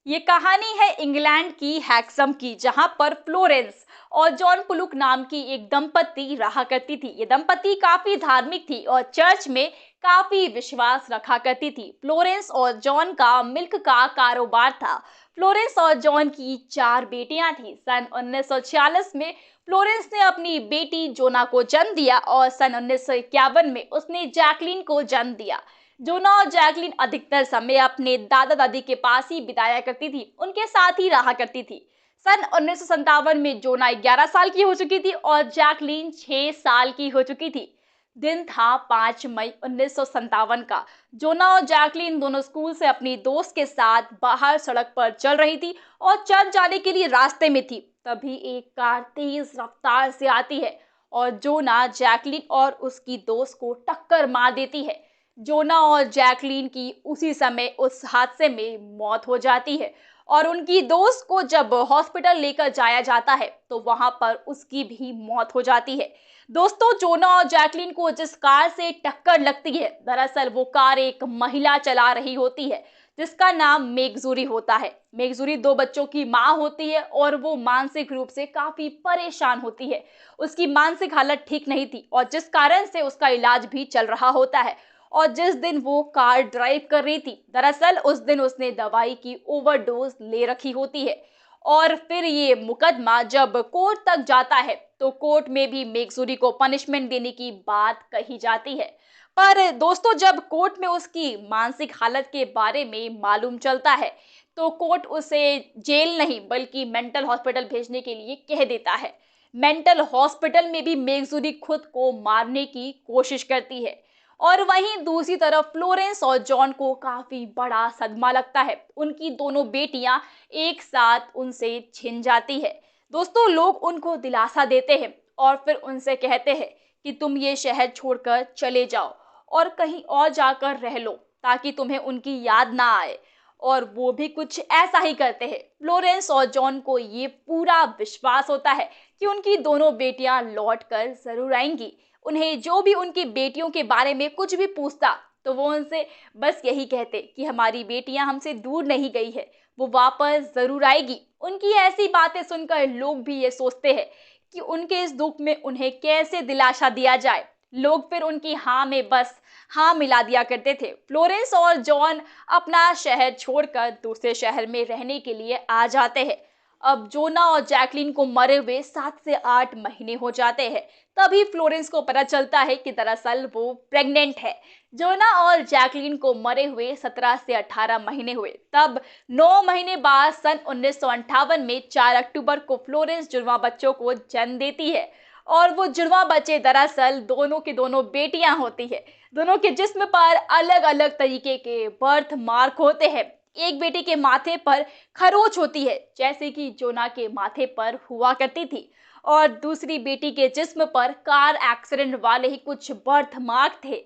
ये कहानी है इंग्लैंड की हैक्सम की, जहां पर फ्लोरेंस और जॉन पुलुक नाम की एक दंपति रहा करती थी। ये दंपति काफी धार्मिक थी और चर्च में काफी विश्वास रखा करती थी। फ्लोरेंस और जॉन का मिल्क का कारोबार था। फ्लोरेंस और जॉन की 4 बेटियां थीं। सन 1946 में फ्लोरेंस ने अपनी बेटी जोना को जन्म दिया और सन 1951 में उसने जैकलीन को जन्म दिया। जोना और जैकलीन अधिकतर समय अपने दादा दादी के पास ही बिताया करती थी, उनके साथ ही रहा करती थी। सन 1957 में जोना 11 साल की हो चुकी थी और जैकलीन 6 साल की हो चुकी थी। दिन था 5 मई 1957 का। जोना और जैकलीन दोनों स्कूल से अपनी दोस्त के साथ बाहर सड़क पर चल रही थी और चर्च जाने के लिए रास्ते में थी। तभी एक कार तेज रफ्तार से आती है और जोना जैकलीन और उसकी दोस्त को टक्कर मार देती है। जोना और जैकलीन की उसी समय उस हादसे में मौत हो जाती है और उनकी दोस्त को जब हॉस्पिटल लेकर जाया जाता है तो वहां पर उसकी भी मौत हो जाती है। दोस्तों, जोना और जैकलीन को जिस कार से टक्कर लगती है, दरअसल वो कार एक महिला चला रही होती है जिसका नाम मेगजूरी होता है। मेगजूरी 2 बच्चों की माँ होती है और वो मानसिक रूप से काफी परेशान होती है। उसकी मानसिक हालत ठीक नहीं थी और जिस कारण से उसका इलाज भी चल रहा होता है। और जिस दिन वो कार ड्राइव कर रही थी, दरअसल उस दिन उसने दवाई की ओवरडोज ले रखी होती है। और फिर ये मुकदमा जब कोर्ट तक जाता है तो कोर्ट में भी मेगजूरी को पनिशमेंट देने की बात कही जाती है। पर दोस्तों, जब कोर्ट में उसकी मानसिक हालत के बारे में मालूम चलता है तो कोर्ट उसे जेल नहीं बल्कि मेंटल हॉस्पिटल भेजने के लिए कह देता है। मेंटल हॉस्पिटल में भी मेगजूरी खुद को मारने की कोशिश करती है। और वहीं दूसरी तरफ फ्लोरेंस और जॉन को काफी बड़ा सदमा लगता है। उनकी दोनों बेटियां एक साथ उनसे छिन जाती है। दोस्तों, लोग उनको दिलासा देते हैं और फिर उनसे कहते हैं कि तुम ये शहर छोड़कर चले जाओ और कहीं और जाकर रह लो ताकि तुम्हें उनकी याद ना आए। और वो भी कुछ ऐसा ही करते हैं। फ्लोरेंस और जॉन को ये पूरा विश्वास होता है कि उनकी दोनों बेटियां लौट कर जरूर आएंगी। उन्हें जो भी उनकी बेटियों के बारे में कुछ भी पूछता तो वो उनसे बस यही कहते कि हमारी बेटियां हमसे दूर नहीं गई है, वो वापस जरूर आएगी। उनकी ऐसी बातें सुनकर लोग भी ये सोचते हैं कि उनके इस दुख में उन्हें कैसे दिलासा दिया जाए। लोग फिर उनकी हाँ में बस हाँ मिला दिया करते थे। फ्लोरेंस और जॉन अपना शहर छोड़कर दूसरे शहर में रहने के लिए आ जाते हैं। अब जोना और जैकलीन को मरे हुए 7 से 8 महीने हो जाते हैं। तभी फ्लोरेंस को पता चलता है कि दरअसल वो प्रेग्नेंट है। जोना और जैकलीन को मरे हुए 17 से 18 महीने हुए। तब 9 महीने बाद सन 1958 में 4 अक्टूबर को फ्लोरेंस जुड़वा बच्चों को जन्म देती है। और वो जुड़वा बच्चे दरअसल दोनों की दोनों बेटियां होती है। दोनों के जिस्म पर अलग अलग तरीके के बर्थ मार्क होते हैं। एक बेटी के माथे पर खरोच होती है, जैसे कि जोना के माथे पर हुआ करती थी। और दूसरी बेटी के जिस्म पर कार एक्सीडेंट वाले ही कुछ बर्थ मार्क थे।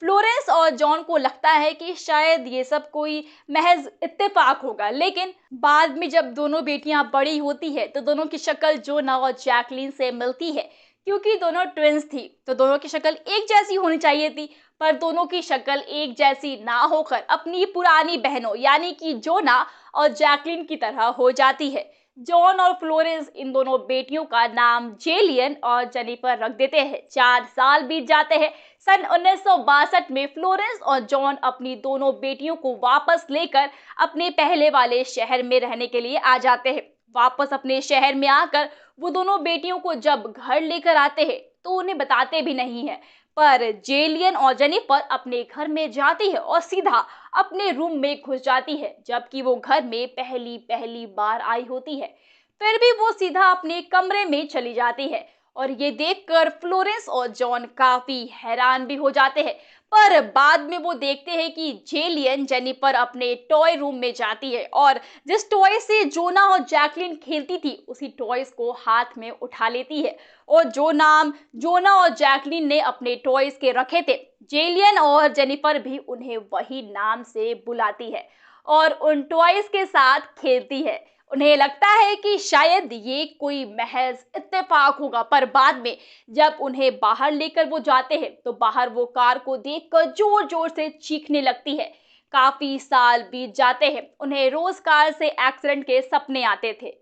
फ्लोरेंस और जॉन को लगता है कि शायद ये सब कोई महज इत्तेफाक होगा, लेकिन बाद में जब दोनों बेटियां बड़ी होती है तो दोनों की शक्ल जोना और जैकलीन से मिलती है। क्योंकि दोनों ट्विंस थी तो दोनों की शक्ल एक जैसी होनी चाहिए थी, पर दोनों की शक्ल एक जैसी ना होकर अपनी पुरानी बहनों यानी कि जोना और जैकलीन की तरह हो जाती है। जॉन और फ्लोरेंस इन दोनों बेटियों का नाम जेलियन और जेनिफर रख देते हैं। 4 साल बीत जाते हैं। सन 1962 में फ्लोरेंस और जॉन अपनी दोनों बेटियों को वापस लेकर अपने पहले वाले शहर में रहने के लिए आ जाते हैं। वापस अपने शहर में आकर वो दोनों बेटियों को जब घर लेकर आते हैं तो उन्हें बताते भी नहीं है। पर जेलियन और जेनिफर अपने घर में जाती है और सीधा अपने रूम में घुस जाती है, जबकि वो घर में पहली पहली बार आई होती है। फिर भी वो सीधा अपने कमरे में चली जाती है और ये देखकर फ्लोरेंस और जॉन काफी हैरान भी हो जाते हैं। पर बाद में वो देखते हैं कि जेलियन जेनिफर अपने टॉय रूम में जाती है और जिस टॉय से जोना और जैकलीन खेलती थी उसी टॉयज को हाथ में उठा लेती है। और जो नाम जोना और जैकलीन ने अपने टॉयज के रखे थे, जेलियन और जेनिफर भी उन्हें वही नाम से बुलाती है और उन टॉयज के साथ खेलती है। उन्हें लगता है कि शायद ये कोई महज इत्तेफाक होगा, पर बाद में जब उन्हें बाहर लेकर वो जाते हैं तो बाहर वो कार को देखकर जोर जोर से चीखने लगती है। काफी साल बीत जाते हैं, उन्हें रोज कार से एक्सीडेंट के सपने आते थे।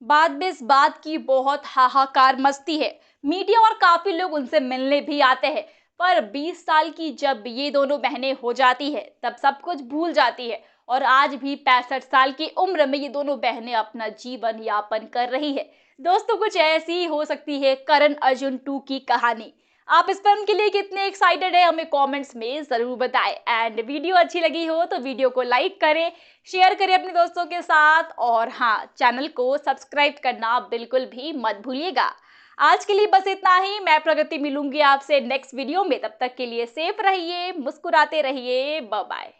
बाद में इस बात की बहुत हाहाकार मचती है। मीडिया और काफी लोग उनसे मिलने भी आते हैं। पर 20 साल की जब ये दोनों बहनें हो जाती है, तब सब कुछ भूल जाती है और आज भी 65 साल की उम्र में ये दोनों बहनें अपना जीवन यापन कर रही है। दोस्तों, कुछ ऐसी ही हो सकती है करण अर्जुन 2 की कहानी। आप इस फिल्म के लिए कितने एक्साइटेड है, हमें कमेंट्स में जरूर बताएं। एंड वीडियो अच्छी लगी हो तो वीडियो को लाइक करें, शेयर करें अपने दोस्तों के साथ, और हाँ, चैनल को सब्सक्राइब करना बिल्कुल भी मत भूलिएगा। आज के लिए बस इतना ही। मैं प्रगति मिलूंगी आपसे नेक्स्ट वीडियो में। तब तक के लिए सेफ रहिए, मुस्कुराते रहिए। Bye bye.